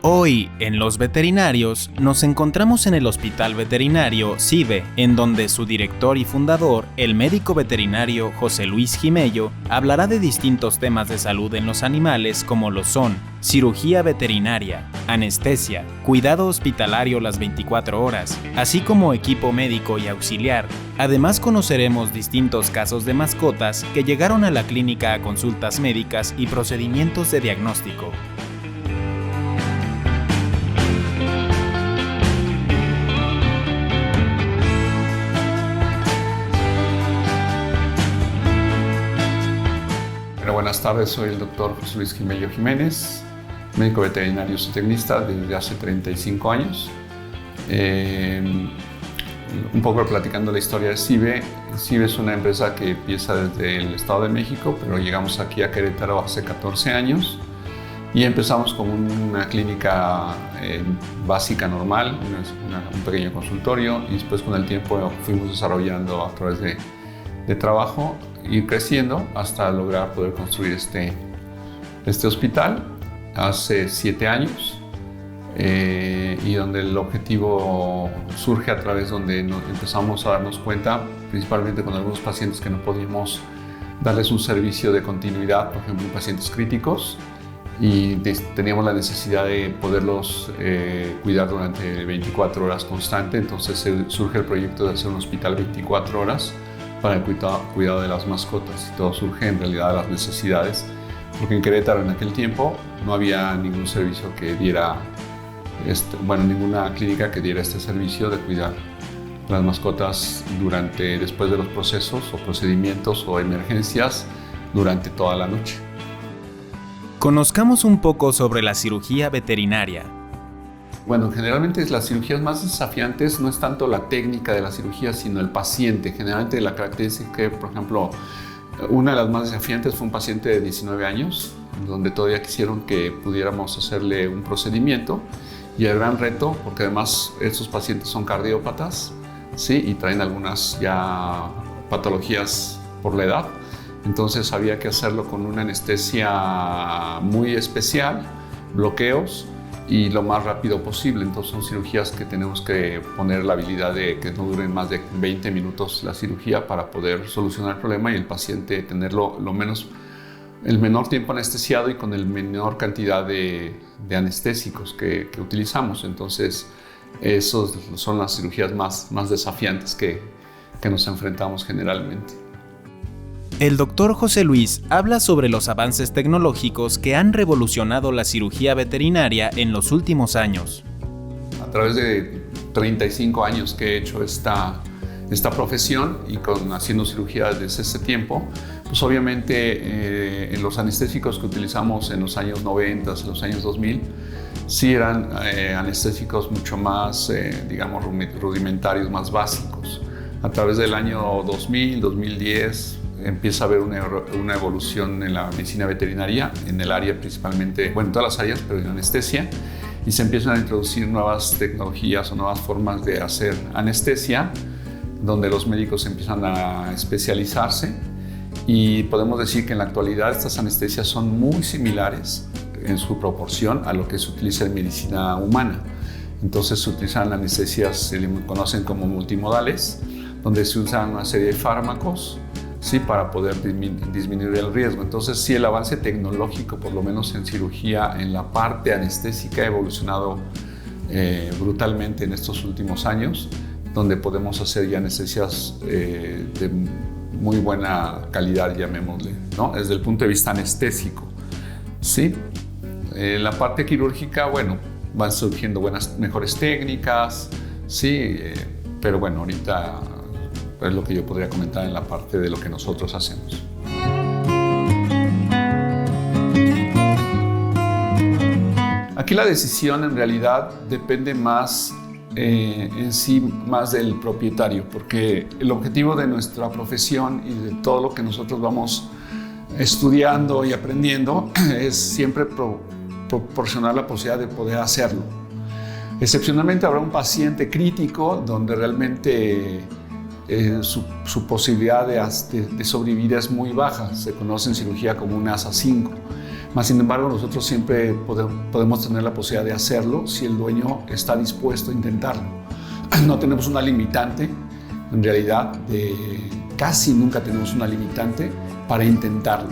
Hoy, en Los Veterinarios, nos encontramos en el Hospital Veterinario CIVE, en donde su director y fundador, el médico veterinario José Luis Gimello, hablará de distintos temas de salud en los animales como lo son cirugía veterinaria, anestesia, cuidado hospitalario las 24 horas, así como equipo médico y auxiliar. Además conoceremos distintos casos de mascotas que llegaron a la clínica a consultas médicas y procedimientos de diagnóstico. Buenas tardes, soy el doctor José Luis Gimello Jiménez, médico veterinario zootecnista desde hace 35 años. Un poco platicando la historia de CIVE. CIVE es una empresa que empieza desde el Estado de México, pero llegamos aquí a Querétaro hace 14 años y empezamos con una clínica básica normal, un pequeño consultorio, y después con el tiempo fuimos desarrollando a través de trabajo, ir creciendo hasta lograr poder construir este hospital hace 7 años, y donde el objetivo surge a través donde empezamos a darnos cuenta, principalmente con algunos pacientes que no podíamos darles un servicio de continuidad, por ejemplo, pacientes críticos, y teníamos la necesidad de poderlos cuidar durante 24 horas constante. Entonces surge el proyecto de hacer un hospital 24 horas para el cuidado de las mascotas, y todo surge en realidad de las necesidades, porque en Querétaro en aquel tiempo no había ningún servicio que diera, ninguna clínica que diera este servicio de cuidar las mascotas después de los procesos o procedimientos o emergencias durante toda la noche. Conozcamos un poco sobre la cirugía veterinaria. Bueno, generalmente las cirugías más desafiantes no es tanto la técnica de la cirugía, sino el paciente. Generalmente la característica que, por ejemplo, una de las más desafiantes fue un paciente de 19 años, donde todavía quisieron que pudiéramos hacerle un procedimiento, y el gran reto, porque además estos pacientes son cardiópatas, ¿sí? Y traen algunas ya patologías por la edad, entonces había que hacerlo con una anestesia muy especial, bloqueos, y lo más rápido posible. Entonces son cirugías que tenemos que poner la habilidad de que no duren más de 20 minutos la cirugía para poder solucionar el problema y el paciente tenerlo el menor tiempo anestesiado y con el menor cantidad de anestésicos que utilizamos. Entonces esas son las cirugías más desafiantes que nos enfrentamos generalmente. El doctor José Luis habla sobre los avances tecnológicos que han revolucionado la cirugía veterinaria en los últimos años. A través de 35 años que he hecho esta profesión y haciendo cirugía desde ese tiempo, pues obviamente los anestésicos que utilizamos en los años 90, en los años 2000, sí eran anestésicos mucho más, rudimentarios, más básicos. A través del año 2000, 2010, empieza a haber una evolución en la medicina veterinaria, en el área principalmente, en todas las áreas, pero en anestesia, y se empiezan a introducir nuevas tecnologías o nuevas formas de hacer anestesia, donde los médicos empiezan a especializarse, y podemos decir que en la actualidad estas anestesias son muy similares en su proporción a lo que se utiliza en medicina humana. Entonces se utilizan anestesias, se conocen como multimodales, donde se usan una serie de fármacos, sí, para poder disminuir el riesgo. Entonces sí, el avance tecnológico, por lo menos en cirugía, en la parte anestésica, ha evolucionado brutalmente en estos últimos años, donde podemos hacer ya anestesias de muy buena calidad, llamémosle, ¿no? Desde el punto de vista anestésico, ¿sí? La parte quirúrgica, van surgiendo mejores técnicas, sí, pero ahorita es lo que yo podría comentar en la parte de lo que nosotros hacemos. Aquí la decisión en realidad depende más en sí más del propietario, porque el objetivo de nuestra profesión y de todo lo que nosotros vamos estudiando y aprendiendo es siempre proporcionar la posibilidad de poder hacerlo. Excepcionalmente habrá un paciente crítico donde realmente su posibilidad de sobrevivir es muy baja. Se conoce en cirugía como un ASA 5. Más sin embargo, nosotros siempre podemos tener la posibilidad de hacerlo si el dueño está dispuesto a intentarlo. No tenemos una limitante, en realidad, casi nunca tenemos una limitante para intentarlo.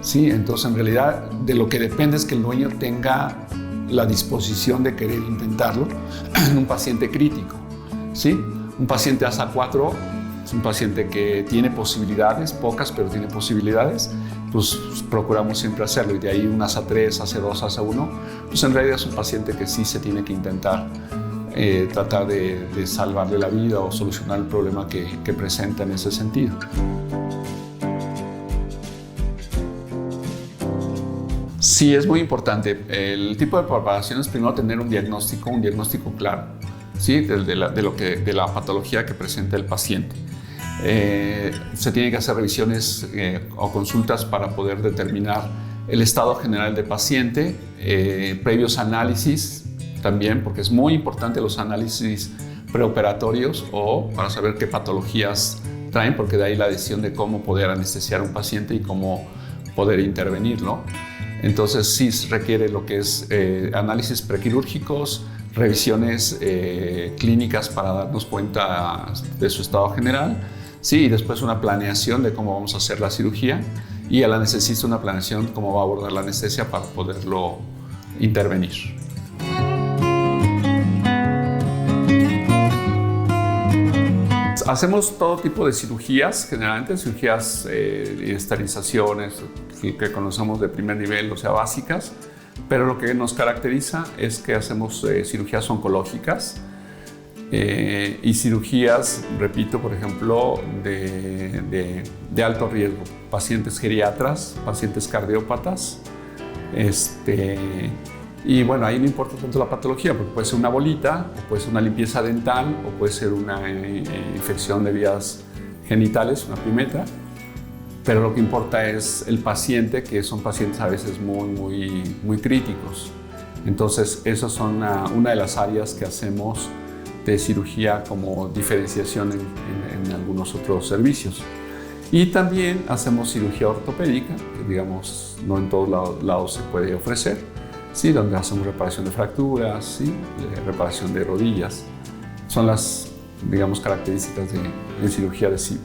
¿Sí? Entonces, en realidad, de lo que depende es que el dueño tenga la disposición de querer intentarlo en un paciente crítico. ¿Sí? Un paciente ASA 4 es un paciente que tiene posibilidades, pocas, pero tiene posibilidades, pues procuramos siempre hacerlo. Y de ahí un ASA 3, ASA 2, ASA 1, pues en realidad es un paciente que sí se tiene que intentar tratar de salvarle la vida o solucionar el problema que presenta en ese sentido. Sí, es muy importante. El tipo de preparación es primero tener un diagnóstico claro, ¿sí? de la patología que presenta el paciente. Se tienen que hacer revisiones o consultas para poder determinar el estado general del paciente, previos análisis también, porque es muy importante los análisis preoperatorios o para saber qué patologías traen, porque de ahí la decisión de cómo poder anestesiar a un paciente y cómo poder intervenirlo. Entonces sí requiere lo que es análisis prequirúrgicos, revisiones clínicas para darnos cuenta de su estado general, sí, y después una planeación de cómo vamos a hacer la cirugía y a la necesidad una planeación cómo va a abordar la anestesia para poderlo intervenir. Hacemos todo tipo de cirugías, generalmente cirugías y esterilizaciones que conocemos de primer nivel, o sea, básicas, pero lo que nos caracteriza es que hacemos cirugías oncológicas y cirugías, repito, por ejemplo, de alto riesgo, pacientes geriatras, pacientes cardiópatas, y bueno, ahí no importa tanto la patología, porque puede ser una bolita, o puede ser una limpieza dental, o puede ser una infección de vías genitales, una pimetra, pero lo que importa es el paciente, que son pacientes a veces muy críticos. Entonces, esas son una de las áreas que hacemos de cirugía como diferenciación en algunos otros servicios. Y también hacemos cirugía ortopédica, que digamos no en todos lados se puede ofrecer, ¿sí? Donde hacemos reparación de fracturas, ¿sí? Reparación de rodillas. Son las, digamos, características de cirugía de CIB.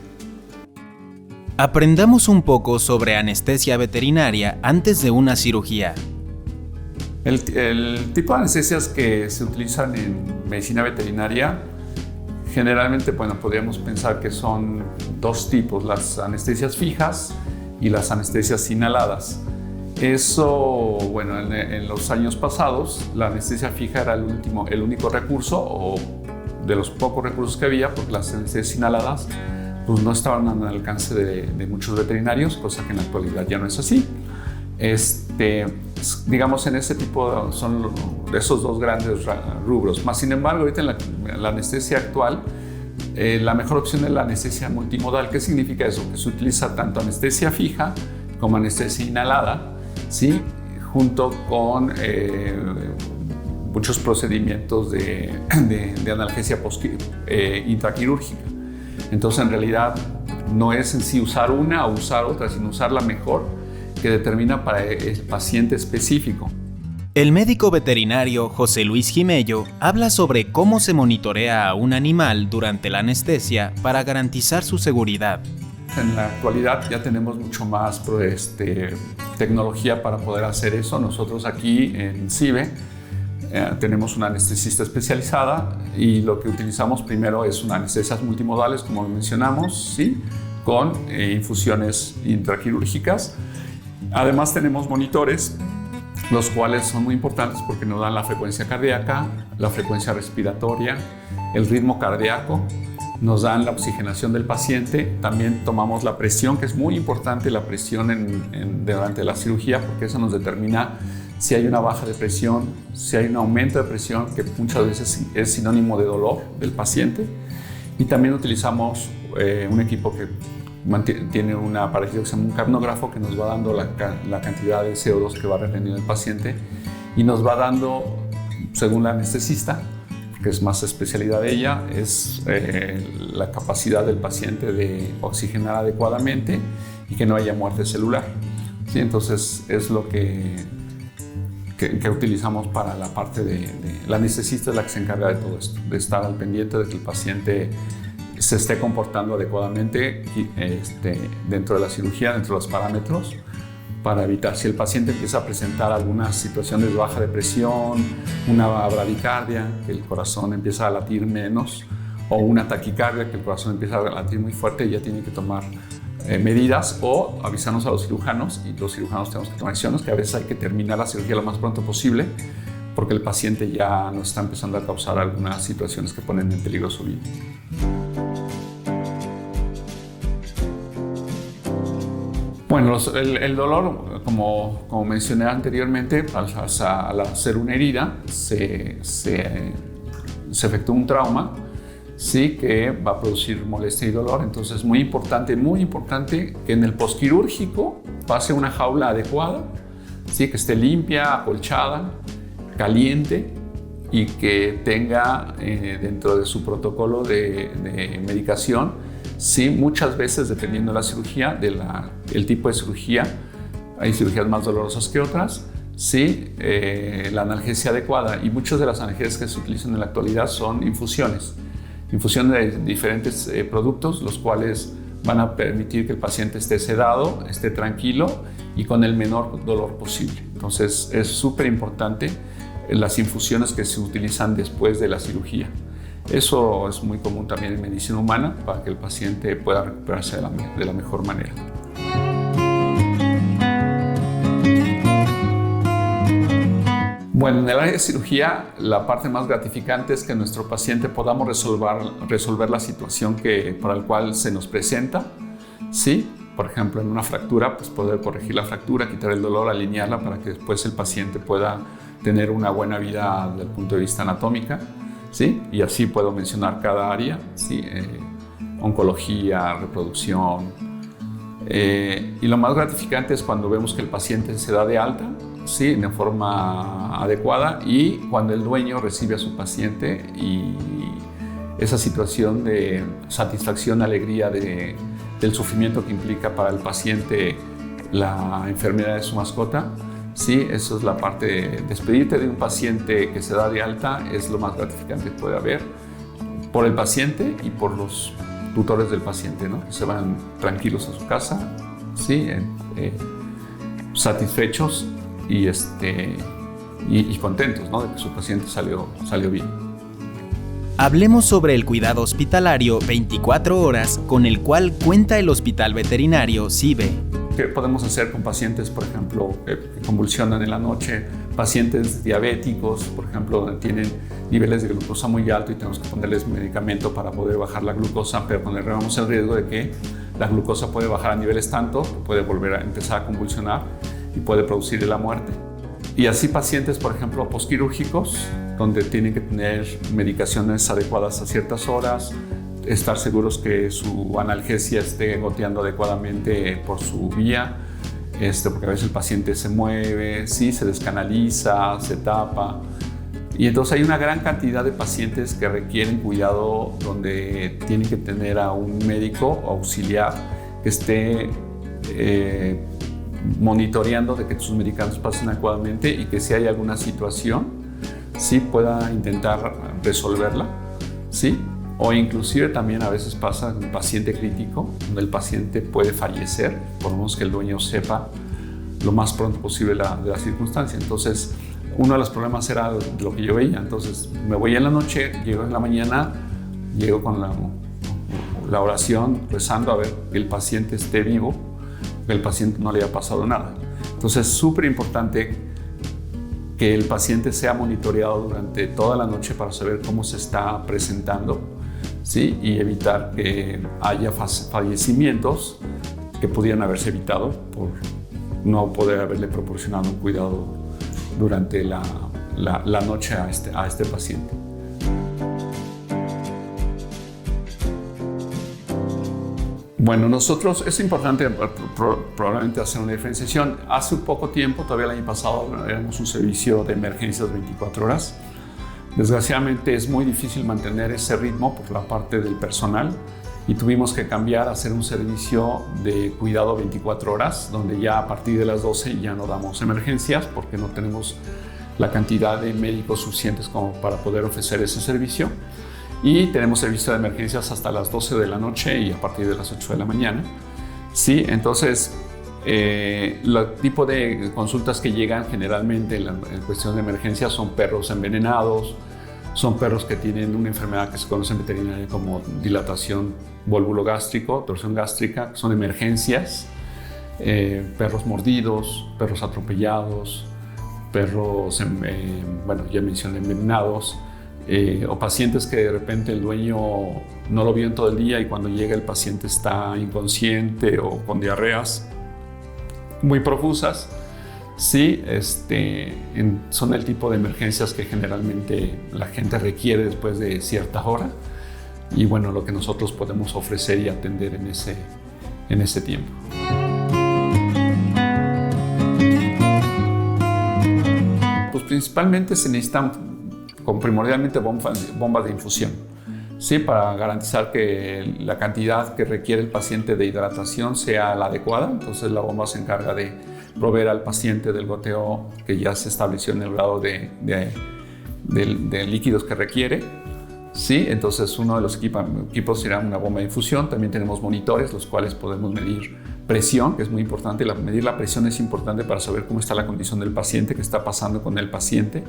Aprendamos un poco sobre anestesia veterinaria antes de una cirugía. El tipo de anestesias que se utilizan en medicina veterinaria, generalmente, bueno, podríamos pensar que son dos tipos, las anestesias fijas y las anestesias inhaladas. Eso, bueno, en los años pasados, la anestesia fija era el único recurso, o de los pocos recursos que había, porque las anestesias inhaladas pues, no estaban al alcance de muchos veterinarios, cosa que en la actualidad ya no es así. Digamos, en ese tipo son esos dos grandes rubros. Más sin embargo, ahorita en la anestesia actual, la mejor opción es la anestesia multimodal. ¿Qué significa eso? Que se utiliza tanto anestesia fija como anestesia inhalada, ¿sí? Junto con muchos procedimientos de analgesia intraquirúrgica. Entonces, en realidad, no es en sí usar una o usar otra, sino usar la mejor que determina para el paciente específico. El médico veterinario José Luis Gimello habla sobre cómo se monitorea a un animal durante la anestesia para garantizar su seguridad. En la actualidad ya tenemos mucho más tecnología para poder hacer eso. Nosotros aquí en CIBE tenemos una anestesista especializada y lo que utilizamos primero es una anestesias multimodales, como mencionamos, ¿sí? Con infusiones intraquirúrgicas. Además tenemos monitores, los cuales son muy importantes porque nos dan la frecuencia cardíaca, la frecuencia respiratoria, el ritmo cardíaco, nos dan la oxigenación del paciente, también tomamos la presión, que es muy importante la presión durante la cirugía, porque eso nos determina si hay una baja de presión, si hay un aumento de presión, que muchas veces es sinónimo de dolor del paciente. Y también utilizamos un equipo que tiene un aparatito que se llama un capnógrafo, que nos va dando la cantidad de CO2 que va reteniendo el paciente y nos va dando, según la anestesista, que es más especialidad de ella, es la capacidad del paciente de oxigenar adecuadamente y que no haya muerte celular. ¿Sí? Entonces es lo que utilizamos para la parte la anestesista es la que se encarga de todo esto, de estar al pendiente de que el paciente se esté comportando adecuadamente dentro de la cirugía, dentro de los parámetros, para evitar si el paciente empieza a presentar algunas situaciones de baja de presión, una bradicardia, que el corazón empieza a latir menos, o una taquicardia, que el corazón empieza a latir muy fuerte y ya tiene que tomar medidas o avisarnos a los cirujanos, y los cirujanos tenemos que tomar acciones, que a veces hay que terminar la cirugía lo más pronto posible porque el paciente ya nos está empezando a causar algunas situaciones que ponen en peligro su vida. Bueno, el dolor, como mencioné anteriormente, al hacer una herida se efectúa un trauma, sí, que va a producir molestia y dolor. Entonces es muy importante que en el posquirúrgico pase una jaula adecuada, sí, que esté limpia, acolchada, caliente, y que tenga dentro de su protocolo de medicación. Sí, muchas veces, dependiendo de la cirugía, el tipo de cirugía, hay cirugías más dolorosas que otras, sí, la analgesia adecuada. Y muchas de las analgesias que se utilizan en la actualidad son infusiones de diferentes productos, los cuales van a permitir que el paciente esté sedado, esté tranquilo y con el menor dolor posible. Entonces es súper importante las infusiones que se utilizan después de la cirugía. Eso es muy común también en medicina humana, para que el paciente pueda recuperarse de la mejor manera. Bueno, en el área de cirugía, la parte más gratificante es que nuestro paciente podamos resolver la situación para la cual se nos presenta. ¿Sí? Por ejemplo, en una fractura, pues poder corregir la fractura, quitar el dolor, alinearla para que después el paciente pueda tener una buena vida desde el punto de vista anatómica. ¿Sí? Y así puedo mencionar cada área, ¿sí? Oncología, reproducción. Y lo más gratificante es cuando vemos que el paciente se da de alta, ¿sí? De forma adecuada, y cuando el dueño recibe a su paciente, y esa situación de satisfacción, alegría del sufrimiento que implica para el paciente la enfermedad de su mascota. Sí, eso es la parte de despedirte de un paciente que se da de alta, es lo más gratificante que puede haber por el paciente y por los tutores del paciente, ¿no? Que se van tranquilos a su casa, ¿sí? Satisfechos y contentos, ¿no? De que su paciente salió bien. Hablemos sobre el cuidado hospitalario 24 horas con el cual cuenta el Hospital Veterinario CIBE. ¿Qué podemos hacer con pacientes, por ejemplo, que convulsionan en la noche? Pacientes diabéticos, por ejemplo, donde tienen niveles de glucosa muy alto y tenemos que ponerles medicamento para poder bajar la glucosa, pero ponemos el riesgo de que la glucosa puede bajar a niveles tanto que puede volver a empezar a convulsionar y puede producir la muerte. Y así pacientes, por ejemplo, posquirúrgicos, donde tienen que tener medicaciones adecuadas a ciertas horas, estar seguros que su analgesia esté goteando adecuadamente por su vía, porque a veces el paciente se mueve, ¿sí? Se descanaliza, se tapa. Y entonces hay una gran cantidad de pacientes que requieren cuidado, donde tienen que tener a un médico auxiliar que esté monitoreando de que sus medicamentos pasen adecuadamente, y que si hay alguna situación, sí pueda intentar resolverla, ¿sí? O inclusive también a veces pasa un paciente crítico, donde el paciente puede fallecer, por lo menos que el dueño sepa lo más pronto posible de la circunstancia. Entonces, uno de los problemas era lo que yo veía. Entonces, me voy en la noche, llego en la mañana, llego con la oración, rezando a ver que el paciente esté vivo, que el paciente no le haya pasado nada. Entonces, es súper importante que el paciente sea monitoreado durante toda la noche para saber cómo se está presentando, ¿sí? Y evitar que haya fallecimientos que pudieran haberse evitado por no poder haberle proporcionado un cuidado durante la noche a este paciente. Bueno, nosotros, es importante probablemente hacer una diferenciación. Hace un poco tiempo, todavía el año pasado, éramos un servicio de emergencias 24 horas. Desgraciadamente es muy difícil mantener ese ritmo por la parte del personal y tuvimos que cambiar a hacer un servicio de cuidado 24 horas, donde ya a partir de las 12 ya no damos emergencias porque no tenemos la cantidad de médicos suficientes como para poder ofrecer ese servicio. Y tenemos servicio de emergencias hasta las 12 de la noche y a partir de las 8 de la mañana. Sí, entonces, el tipo de consultas que llegan generalmente en cuestión de emergencias son perros envenenados, son perros que tienen una enfermedad que se conoce en veterinaria como dilatación volvulogástrico, torsión gástrica, son emergencias, perros mordidos, perros atropellados, perros, bueno, ya mencioné, envenenados, o pacientes que de repente el dueño no lo vio en todo el día y cuando llega el paciente está inconsciente o con diarreas muy profusas. Sí, son el tipo de emergencias que generalmente la gente requiere después de cierta hora y bueno, lo que nosotros podemos ofrecer y atender en ese tiempo. Pues principalmente se necesitan primordialmente bombas de infusión, ¿sí? Para garantizar que la cantidad que requiere el paciente de hidratación sea la adecuada. Entonces la bomba se encarga de proveer al paciente del goteo que ya se estableció en el grado de líquidos que requiere. ¿Sí? Entonces uno de los equipos será una bomba de infusión. También tenemos monitores, los cuales podemos medir presión, que es muy importante. Medir la presión es importante para saber cómo está la condición del paciente, qué está pasando con el paciente.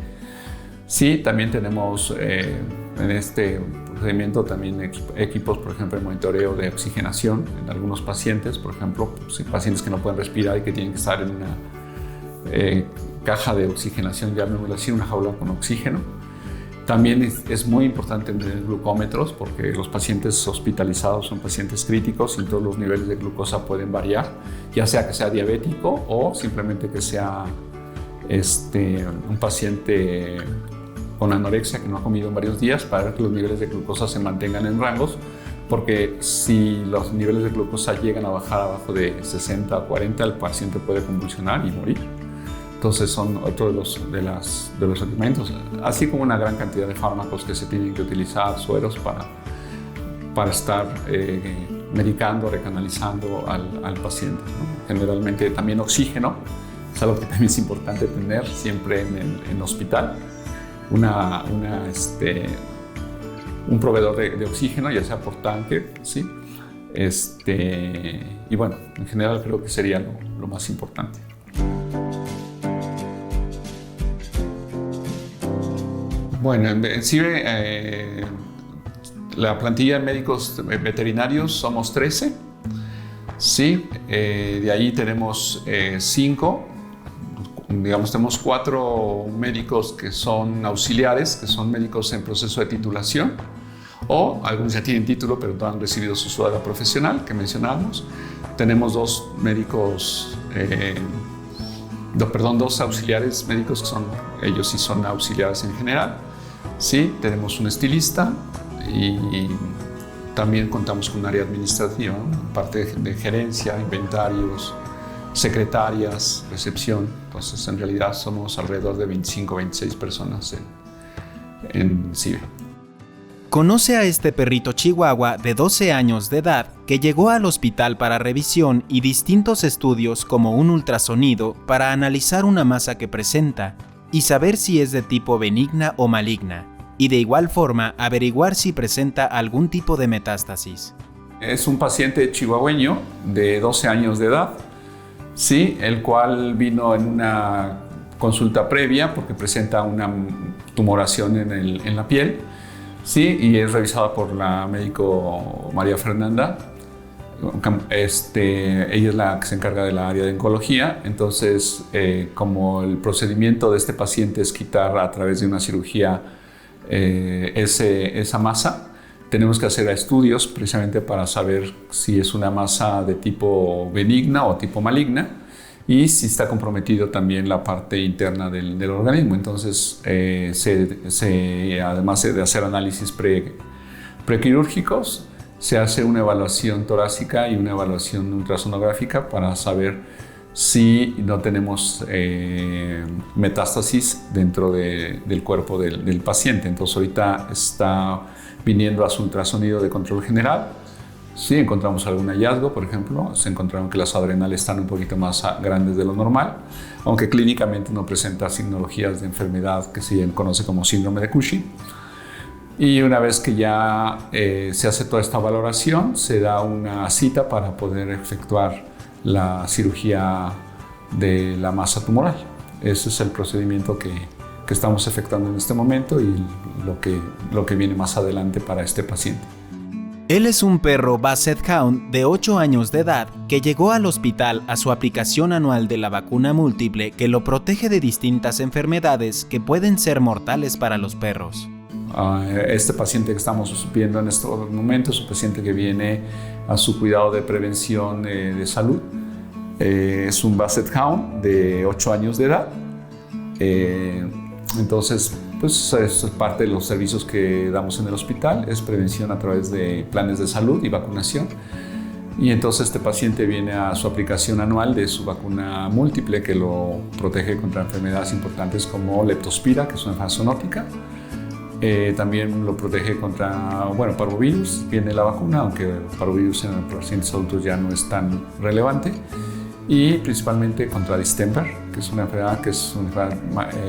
Sí, también tenemos en este procedimiento también equipos, por ejemplo, de monitoreo de oxigenación en algunos pacientes, por ejemplo, pacientes que no pueden respirar y que tienen que estar en una caja de oxigenación, llamémoslo así, una jaula con oxígeno. También es muy importante tener glucómetros porque los pacientes hospitalizados son pacientes críticos y todos los niveles de glucosa pueden variar, ya sea que sea diabético o simplemente que sea un paciente con anorexia que no ha comido en varios días para ver que los niveles de glucosa se mantengan en rangos, porque si los niveles de glucosa llegan a bajar abajo de 60 a 40, el paciente puede convulsionar y morir. Entonces son otro de los alimentos, así como una gran cantidad de fármacos que se tienen que utilizar, sueros para estar medicando, recanalizando al paciente, ¿no? Generalmente también oxígeno, es algo que también es importante tener siempre en el hospital. Un proveedor de oxígeno, ya sea por tanque, ¿sí? Y bueno, en general creo que sería lo más importante. Bueno, en CIBE, la plantilla de médicos veterinarios somos 13, ¿sí? De ahí tenemos 5. Digamos, tenemos 4 médicos que son auxiliares, que son médicos en proceso de titulación, o algunos ya tienen título pero no han recibido su cédula profesional, que mencionábamos. Tenemos 2 médicos, 2 auxiliares médicos que ellos sí son auxiliares en general. Sí, tenemos un estilista y también contamos con un área administrativa, ¿no? Parte de gerencia, inventarios, secretarias, recepción. Entonces, en realidad somos alrededor de 25 o 26 personas en CIBE. Conoce a este perrito chihuahua de 12 años de edad que llegó al hospital para revisión y distintos estudios como un ultrasonido para analizar una masa que presenta y saber si es de tipo benigna o maligna, y de igual forma averiguar si presenta algún tipo de metástasis. Es un paciente chihuahueño de 12 años de edad, sí, el cual vino en una consulta previa porque presenta una tumoración en la piel, sí, y es revisada por la médico María Fernanda. Ella es la que se encarga de la área de oncología. Entonces, como el procedimiento de este paciente es quitar a través de una cirugía esa masa, tenemos que hacer estudios precisamente para saber si es una masa de tipo benigna o tipo maligna. y si está comprometido también la parte interna del organismo. Entonces, además de hacer análisis prequirúrgicos, se hace una evaluación torácica y una evaluación ultrasonográfica para saber si no tenemos metástasis dentro del cuerpo del paciente. Entonces ahorita está viniendo a su ultrasonido de control general. Si encontramos algún hallazgo, por ejemplo, se encontraron que las adrenales están un poquito más grandes de lo normal, aunque clínicamente no presenta signologías de enfermedad que se conoce como síndrome de Cushing. Y una vez que ya se hace toda esta valoración, se da una cita para poder efectuar la cirugía de la masa tumoral. Ese es el procedimiento que estamos efectuando en este momento y lo que viene más adelante para este paciente. Él es un perro Basset Hound de 8 años de edad que llegó al hospital a su aplicación anual de la vacuna múltiple que lo protege de distintas enfermedades que pueden ser mortales para los perros. Este paciente que estamos viendo en estos momentos es un paciente que viene a su cuidado de prevención de salud. Es un Basset Hound de 8 años de edad. Entonces, pues es parte de los servicios que damos en el hospital, es prevención a través de planes de salud y vacunación. Y entonces este paciente viene a su aplicación anual de su vacuna múltiple que lo protege contra enfermedades importantes como leptospira, que es una enfermedad zoonótica. También lo protege contra, parvovirus, viene la vacuna, aunque parvovirus en pacientes adultos ya no es tan relevante. Y principalmente contra distemper, que es una enfermedad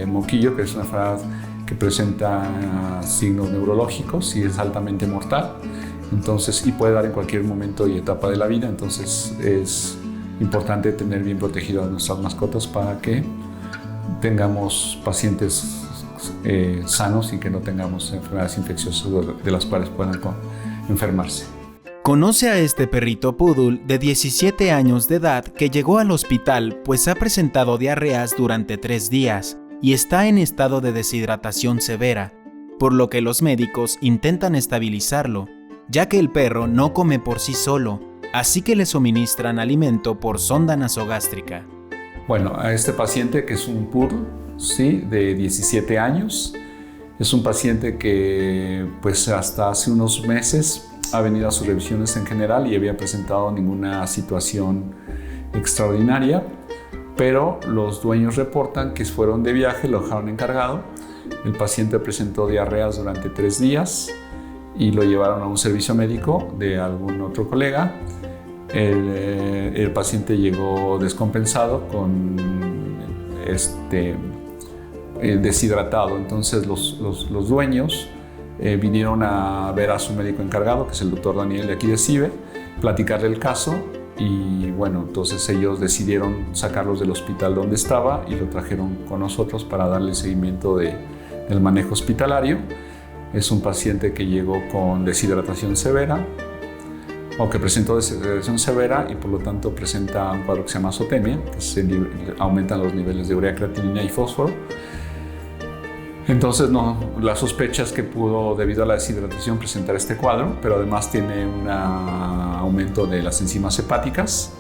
moquillo, que es una enfermedad que presenta signos neurológicos y es altamente mortal. Entonces, y puede dar en cualquier momento y etapa de la vida. Entonces, es importante tener bien protegidas a nuestras mascotas para que tengamos pacientes sanos y que no tengamos enfermedades infecciosas de las cuales puedan enfermarse. Conoce a este perrito poodle de 17 años de edad que llegó al hospital pues ha presentado diarreas durante 3 días y está en estado de deshidratación severa, por lo que los médicos intentan estabilizarlo, ya que el perro no come por sí solo, así que le suministran alimento por sonda nasogástrica. Bueno, a este paciente que es un poodle, sí, de 17 años, es un paciente que pues hasta hace unos meses ha venido a sus revisiones en general y había presentado ninguna situación extraordinaria, pero los dueños reportan que fueron de viaje, lo dejaron encargado, el paciente presentó diarreas durante 3 días y lo llevaron a un servicio médico de algún otro colega. El paciente llegó descompensado deshidratado, entonces los dueños vinieron a ver a su médico encargado, que es el doctor Daniel de aquí de CIBE, platicarle el caso y bueno, entonces ellos decidieron sacarlos del hospital donde estaba y lo trajeron con nosotros para darle seguimiento del manejo hospitalario. Es un paciente que llegó con deshidratación severa o que presentó deshidratación severa y por lo tanto presenta un cuadro que se llama azotemia, que aumentan los niveles de urea, creatinina y fósforo. Entonces, las sospechas que pudo, debido a la deshidratación, presentar este cuadro, pero además tiene un aumento de las enzimas hepáticas.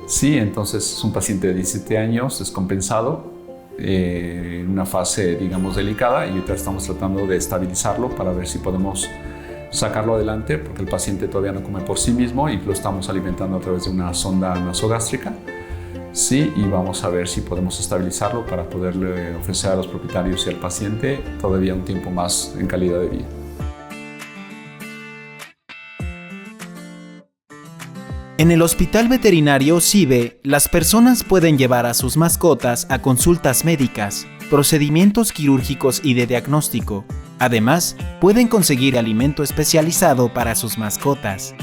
Sí, entonces es un paciente de 17 años, descompensado, en una fase, digamos, delicada, y ahorita estamos tratando de estabilizarlo para ver si podemos sacarlo adelante, porque el paciente todavía no come por sí mismo y lo estamos alimentando a través de una sonda nasogástrica. Sí, y vamos a ver si podemos estabilizarlo para poderle ofrecer a los propietarios y al paciente todavía un tiempo más en calidad de vida. En el Hospital Veterinario CIBE, las personas pueden llevar a sus mascotas a consultas médicas, procedimientos quirúrgicos y de diagnóstico. Además, pueden conseguir alimento especializado para sus mascotas.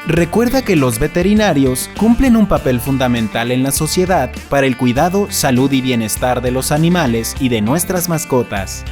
Recuerda que los veterinarios cumplen un papel fundamental en la sociedad para el cuidado, salud y bienestar de los animales y de nuestras mascotas.